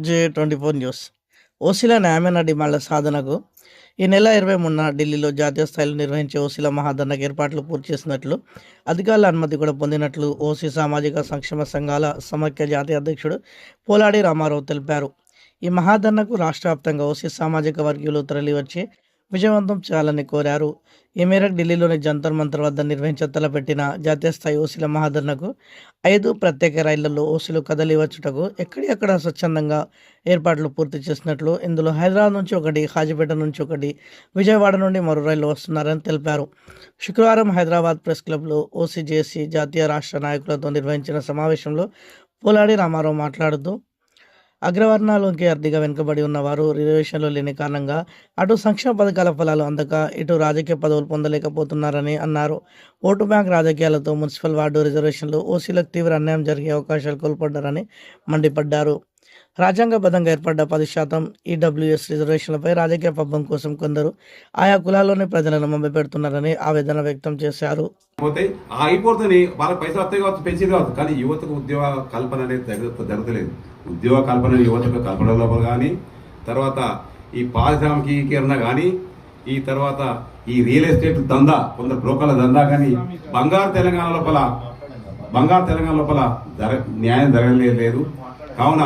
జే24 news. ఓసీల న్యాయమైన డిమాండ్ల సాధనకు ఈ నెల 23న ఢిల్లీలో జాతీయ స్థాయిలో నిర్వహించే ఓసీల మహాధర్నాకు ఏర్పాట్లు పూర్తి చేసినట్లు, అధికారుల అనుమతి కూడా పొందినట్లు ఓసీ సామాజిక సంక్షేమ సంఘాల సమాఖ్య జాతీయ అధ్యక్షుడు పోలాడి రామారావు తెలిపారు. ఈ మహాధర్నాకు రాష్ట్ర వ్యాప్తంగా ఓసీ సామాజిక వర్గీయులు తరలివచ్చి విజయవంతం చేయాలని కోరారు. ఈ మేరకు ఢిల్లీలోని జంతర్ మంతర్ వద్ద నిర్వహించ తలపెట్టిన జాతీయ స్థాయి ఓసీల మహాధర్నాకు 5 ప్రత్యేక రైళ్లలో ఓసీలు కదలి వచ్చుటకు ఎక్కడిక్కడ స్వచ్ఛందంగా ఏర్పాట్లు పూర్తి చేసినట్లు, ఇందులో హైదరాబాద్ నుంచి ఒకటి, హాజీపేట నుంచి ఒకటి, విజయవాడ నుండి మరో రైళ్లు వస్తున్నారని తెలిపారు. శుక్రవారం హైదరాబాద్ ప్రెస్ క్లబ్లో ఓసీ జేఏసీ జాతీయ రాష్ట్ర నాయకులతో నిర్వహించిన సమావేశంలో పోలాడి రామారావు మాట్లాడుతూ, అగ్రవర్ణాలోకి అర్థిగా వెనుకబడి ఉన్నవారు రిజర్వేషన్లు లేని కారణంగా అటు సంక్షేమ పథకాల ఫలాలు అందక ఇటు రాజకీయ పదవులు పొందలేకపోతున్నారని అన్నారు. ఓటు బ్యాంక్ రాజకీయాలతో మున్సిపల్ వార్డు రిజర్వేషన్లు ఓసీలకు తీవ్ర అన్యాయం జరిగే అవకాశాలు కోల్పడ్డారని మండిపడ్డారు. రాజ్యాంగబద్ధంగా ఏర్పడ్డ 10% ఈడబ్ల్యూఎస్ రిజర్వేషన్లపై రాజకీయ పబ్బం కోసం కొందరు ఆయా కులాల్లోని ప్రజలను మభ్యపెడుతున్నారని ఆవేదన వ్యక్తం చేశారు. అయిపోతుంది, వాళ్ళకి పైసలు వస్తాయి కావచ్చు, పెంచేది కావచ్చు, కానీ యువతకు ఉద్యోగ కల్పన అనేది జరుగుతలేదు. ఉద్యోగ కల్పన యువతకు కల్పన లోపల కానీ, తర్వాత ఈ పారిశ్రామికీకరణ కానీ, ఈ తర్వాత ఈ రియల్ ఎస్టేట్ దందా, కొందరు బ్రోకర్ల దందా కానీ, బంగారు తెలంగాణ లోపల న్యాయం జరగలేదు. కావున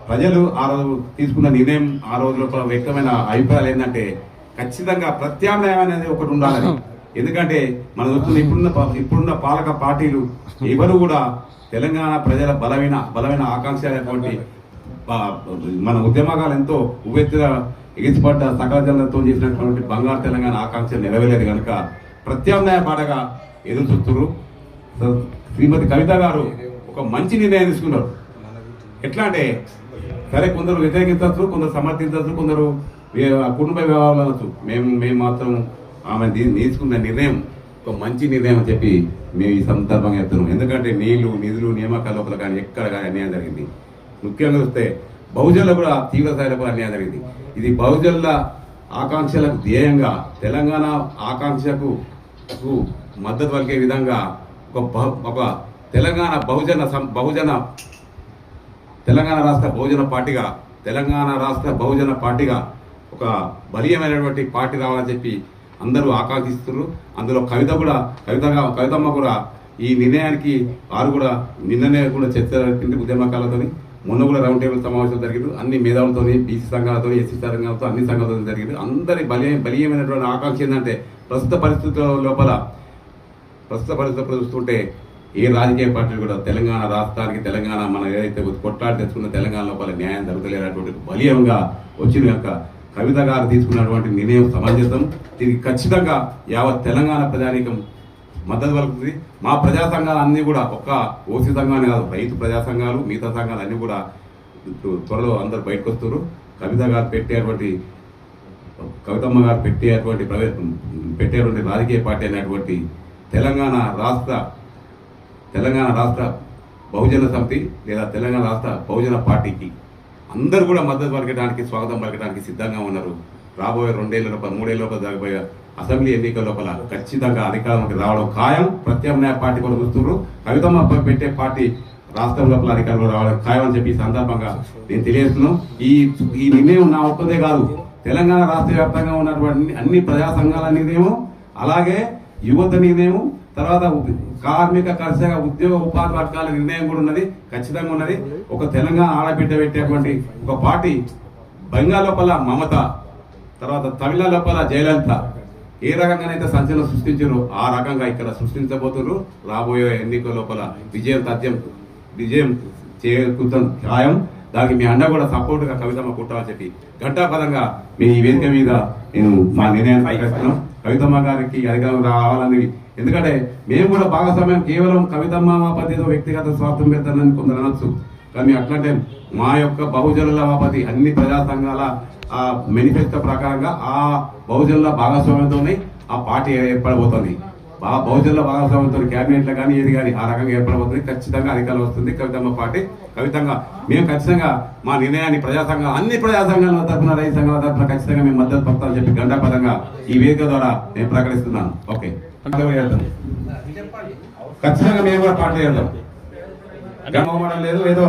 ప్రజలు ఆ రోజు తీసుకున్న నిర్ణయం, ఆ రోజు లోపల వ్యక్తమైన అభిప్రాయాలు ఏంటంటే ఖచ్చితంగా ప్రత్యామ్నాయం అనేది ఒకటి ఉండాలని. ఎందుకంటే మనం చూస్తున్న ఇప్పుడున్న పాలక పార్టీలు ఎవరు కూడా తెలంగాణ ప్రజల బలమైన ఆకాంక్ష అనేటువంటి మన ఉద్యమకాలు ఎంతో ఉవ్వెత్తుగా ఎగిసిపడ్డ సకల జనులతో చేసినటువంటి బంగారు తెలంగాణ ఆకాంక్ష నెరవేరలేదు కనుక ప్రత్యామ్నాయ పాటగా ఎదురు చూస్తున్నారు. శ్రీమతి కవిత గారు ఒక మంచి నిర్ణయం తీసుకున్నారు. ఎట్లా అంటే సరే, కొందరు వ్యతిరేకించవచ్చు, కొందరు సమర్థించవచ్చు, కొందరు కుటుంబ వ్యవహారాలు అనొచ్చు. మేము మాత్రం ఆమె తీసుకున్న నిర్ణయం ఒక మంచి నిర్ణయం అని చెప్పి మేము ఈ సందర్భంగా చెప్తున్నాం. ఎందుకంటే నిధులు నియామకాల లోపల కానీ ఎక్కడ కానీ అన్యాయం జరిగింది. ముఖ్యంగా చూస్తే బహుజనులు కూడా తీవ్ర స్థాయిలో అన్యాయం జరిగింది. ఇది బహుజనుల ఆకాంక్షలకు ధ్యేయంగా తెలంగాణ ఆకాంక్షకు మద్దతు పలికే విధంగా ఒక తెలంగాణ రాష్ట్ర బహుజన పార్టీగా ఒక బలీయమైనటువంటి పార్టీ రావాలని చెప్పి అందరూ ఆకాంక్షిస్తున్నారు. అందులో కవితమ్మ కూడా ఈ నిర్ణయానికి వారు కూడా నిన్ననే కూడా చర్చ జరిగింది ఉద్యమకాలతో. మొన్న కూడా రౌండ్ టేబుల్ సమావేశం జరిగింది. అన్ని మేధావులతో, బీసీ సంఘాలతో, ఎస్సీ సంఘాలతో, అన్ని సంఘాలతో జరిగింది. అందరి బలీయమైనటువంటి ఆకాంక్ష ఏంటంటే ప్రస్తుత పరిస్థితుల్లో చూస్తుంటే ఏ రాజకీయ పార్టీలు కూడా తెలంగాణ రాష్ట్రానికి, తెలంగాణ మనం ఏదైతే కొట్లాడి తెచ్చుకున్న తెలంగాణ లోపల న్యాయం జరుగుతలేనటువంటి బలీయంగా వచ్చిన యొక్క కవిత గారు తీసుకున్నటువంటి నిర్ణయం సమంజసం. దీనికి ఖచ్చితంగా యావత్ తెలంగాణ ప్రజానీకం మద్దతు పలుకుతుంది. మా ప్రజా సంఘాలు అన్నీ కూడా ఒక్క ఓసీ సంఘాన్ని కాదు, రైతు ప్రజా సంఘాలు, మిగతా సంఘాలు అన్నీ కూడా త్వరలో అందరు బయటకు వస్తారు. కవితమ్మ గారు పెట్టేటువంటి రాజకీయ పార్టీ అనేటువంటి తెలంగాణ రాష్ట్ర బహుజన సమితి లేదా తెలంగాణ రాష్ట్ర బహుజన పార్టీకి అందరూ కూడా మద్దతు పలకడానికి, స్వాగతం పలకడానికి సిద్ధంగా ఉన్నారు. రాబోయే 2 ఏళ్ల లోపల, 3 ఏళ్ల లోపల జరగబోయే అసెంబ్లీ ఎన్నికల లోపల ఖచ్చితంగా అధికారంలోకి రావడం ఖాయం. ప్రత్యామ్నాయ పార్టీ కూడా చూస్తున్నారు. కవితమ్మ పెట్టే పార్టీ రాష్ట్రం లోపల అధికారంలో రావడం ఖాయం అని చెప్పి ఈ సందర్భంగా నేను తెలియజేస్తున్నాను. ఈ నిర్ణయం నా ఒక్కదే కాదు, తెలంగాణ రాష్ట్ర వ్యాప్తంగా ఉన్నటువంటి అన్ని ప్రజా సంఘాల నిర్ణయం, అలాగే యువత నిర్ణయం, తర్వాత కార్మిక, కర్షక, ఉద్యోగ, ఉపాధి వర్గాల నిర్ణయం కూడా ఉన్నది, ఖచ్చితంగా ఉన్నది. ఒక తెలంగాణ ఆడబిడ్డ పెట్టేటువంటి ఒక పార్టీ బెంగాల్ లోపల మమత, తర్వాత తమిళ లోపల జయలలిత ఏ రకంగానైతే సంచలనం సృష్టించారో ఆ రకంగా ఇక్కడ సృష్టించబోతున్నారు. రాబోయే ఎన్నికల లోపల విజయం చేకూర్చడం ఖాయం. దానికి మీ అన్న కూడా సపోర్ట్గా కవితమ్మ కుట్టాలని చెప్పి ఘంటాపరంగా మీ ఈ వేదిక మీద నేను మా నిర్ణయాన్ని స్వీకరిస్తున్నాం. కవితమ్మ గారికి అధికారం రావాలని, ఎందుకంటే మేము కూడా భాగస్వామ్యం కేవలం కవితమ్మ వాపతితో వ్యక్తిగత స్వార్థం పెడతానని కొందరు అనొచ్చు. కానీ అట్లాంటే మా యొక్క బహుజనుల వాపతి అన్ని ప్రజా సంఘాల ఆ మేనిఫెస్టో ప్రకారంగా ఆ బహుజనుల భాగస్వామ్యంతోనే ఆ పార్టీ ఏర్పడబోతుంది. బహుజనుల భాగస్వామ్యంతో క్యాబినెట్లో కానీ ఏది కానీ ఆ రకంగా ఏర్పడబోతుంది. ఖచ్చితంగా అధికారం వస్తుంది కవితమ్మ పార్టీ. మేము ఖచ్చితంగా మా నిర్ణయాన్ని అన్ని ప్రజా సంఘాల తరఫున, రైతు సంఘాల తరఫున ఖచ్చితంగా మేము మద్దతు పడతామని చెప్పి గంటాపదంగా ఈ వేదిక ద్వారా నేను ప్రకటిస్తున్నాను. ఓకే, ఖచ్చితంగా మేము కూడా పార్టీ చేద్దాం. లేదు ఏదో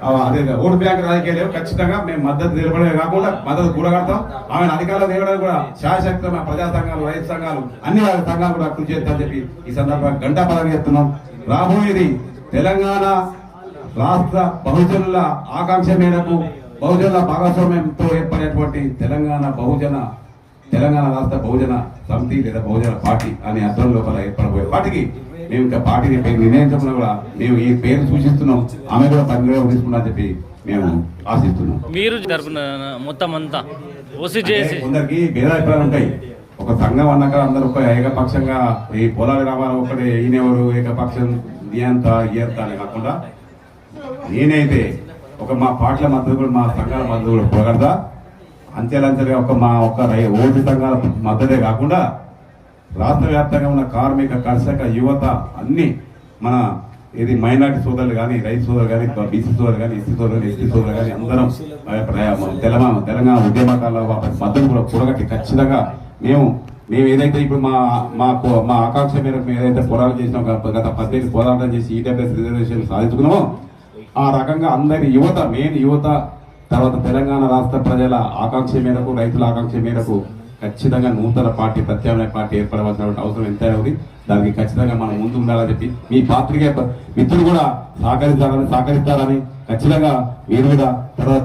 అదే ఓటు బ్యాంక్ రాజకీయాలు ఖచ్చితంగా మేము మద్దతు నిలబడే కాకుండా మద్దతు కూడగడతాం. ఆమెను అధికారులు నిలబడడానికి కూడా శాశ్వతమైన ప్రజా సంఘాలు, రైతు సంఘాలు, అన్ని వాళ్ళ సంఘాలు కూడా కృషి చేస్తామని చెప్పి ఈ సందర్భంగా గంటాపదంగా చెప్తున్నాం. రాబోయేది తెలంగాణ రాష్ట్ర బహుజనుల ఆకాంక్ష మేరకు బహుజనుల భాగస్వామ్యంతో ఏర్పడేటువంటి తెలంగాణ రాష్ట్ర బహుజన సమితి లేదా బహుజన పార్టీ అనే అర్థం లోపల ఏర్పడబోయే పార్టీకి మేము ఇంకా పార్టీని పేరు నిర్ణయించకుండా కూడా మేము ఈ పేరు సూచిస్తున్నాం. ఆమె కూడా పరిగణలోకి తీసుకున్నా చెప్పి మేము ఆశిస్తున్నాం. మీరు తరపున మొత్తం అంతా ఓసీ చేసి కొందరికి భేదాభిప్రాయాలు ఉంటాయి. ఒక సంఘం అన్నాక అందరూ ఒక ఏకపక్షంగా ఈ పొలాల రామారావు ఒకటి ఈయనెవరు ఏకపక్షం ఇయంత అని కాకుండా నేనైతే మా పార్టీల మద్దతు కూడా మా సంఘాల మద్దతు కూడా పోగడతా. అంచెలంచెలుగా మా ఓటు సంఘాల మద్దతే కాకుండా రాష్ట్ర వ్యాప్తంగా ఉన్న కార్మిక, కర్షక, యువత అన్ని మన ఇది మైనార్టీ సోదరులు కానీ, రైతు సోదరులు కానీ, బీసీ సోదరులు కానీ, ఎస్సీ సోదరులు, ఎస్టీ సోదరులు కానీ అందరం తెలంగాణ ఉద్యమకాల మద్దతు కూడా కూడగట్టి ఖచ్చితంగా మేము ఏదైతే ఇప్పుడు మా ఆకాంక్ష మేరకు ఏదైతే పోరాటం చేసినాం, గత 18 పోరాటం చేసి ఈడబ్ల్యూఎస్ రిజర్వేషన్ సాధించుకున్నామో ఆ రకంగా అందరి మెయిన్ యువత తర్వాత తెలంగాణ రాష్ట్ర ప్రజల ఆకాంక్ష మేరకు, రైతుల ఆకాంక్ష మేరకు ఖచ్చితంగా నూతన పార్టీ, ప్రత్యామ్నాయ పార్టీ ఏర్పడవలసిన అవసరం ఎంతైనా ఉంది. దానికి ఖచ్చితంగా మనం ముందు ఉండాలని చెప్పి మీ పాత్రికేయ మిత్రులు కూడా సహకరిస్తారని ఖచ్చితంగా మీరు కూడా తర్వాత